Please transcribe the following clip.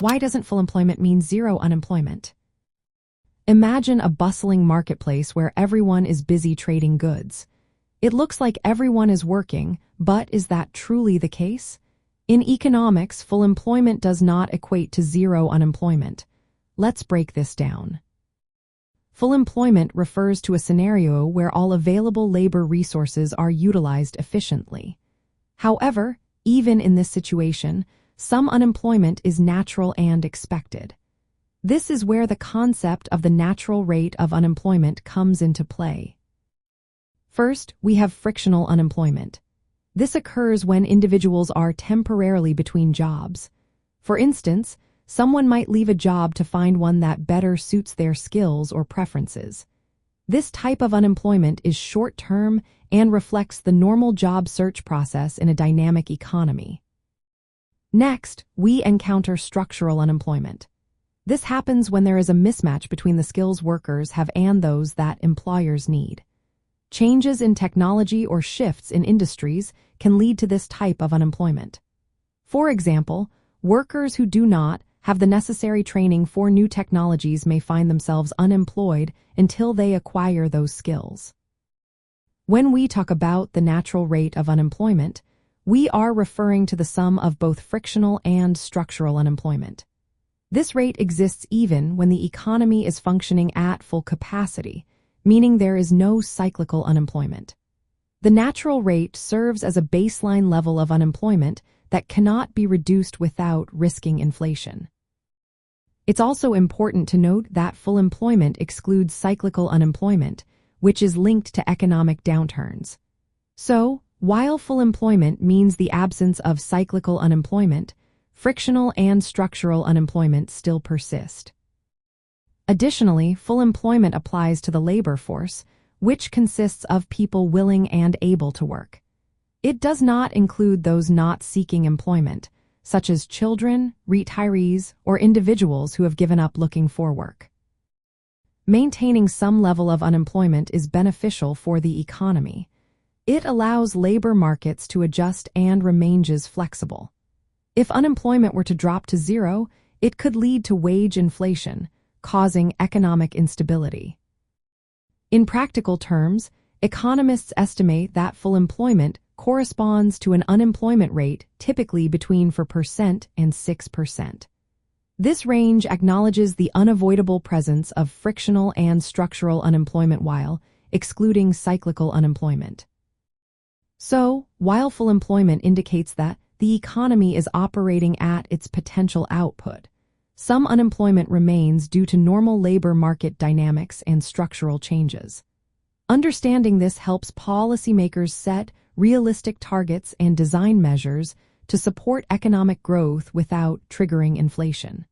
Why doesn't full employment mean zero unemployment? Imagine a bustling marketplace where everyone is busy trading goods. It looks like everyone is working, but is that truly the case? In economics, full employment does not equate to zero unemployment. Let's break this down. Full employment refers to a scenario where all available labor resources are utilized efficiently. However, even in this situation, some unemployment is natural and expected. This is where the concept of the natural rate of unemployment comes into play. First, we have frictional unemployment. This occurs when individuals are temporarily between jobs. For instance, someone might leave a job to find one that better suits their skills or preferences. This type of unemployment is short-term and reflects the normal job search process in a dynamic economy. Next, we encounter structural unemployment. This happens when there is a mismatch between the skills workers have and those that employers need. Changes in technology or shifts in industries can lead to this type of unemployment. For example, workers who do not have the necessary training for new technologies may find themselves unemployed until they acquire those skills. When we talk about the natural rate of unemployment, we are referring to the sum of both frictional and structural unemployment. This rate exists even when the economy is functioning at full capacity, meaning there is no cyclical unemployment. The natural rate serves as a baseline level of unemployment that cannot be reduced without risking inflation. It's also important to note that full employment excludes cyclical unemployment, which is linked to economic downturns. So, while full employment means the absence of cyclical unemployment, frictional and structural unemployment still persist. Additionally, full employment applies to the labor force, which consists of people willing and able to work. It does not include those not seeking employment, such as children, retirees, or individuals who have given up looking for work. Maintaining some level of unemployment is beneficial for the economy. It allows labor markets to adjust and remains flexible. If unemployment were to drop to zero, it could lead to wage inflation, causing economic instability. In practical terms, economists estimate that full employment corresponds to an unemployment rate typically between 4% and 6%. This range acknowledges the unavoidable presence of frictional and structural unemployment while excluding cyclical unemployment. So, while full employment indicates that the economy is operating at its potential output, some unemployment remains due to normal labor market dynamics and structural changes. Understanding this helps policymakers set realistic targets and design measures to support economic growth without triggering inflation.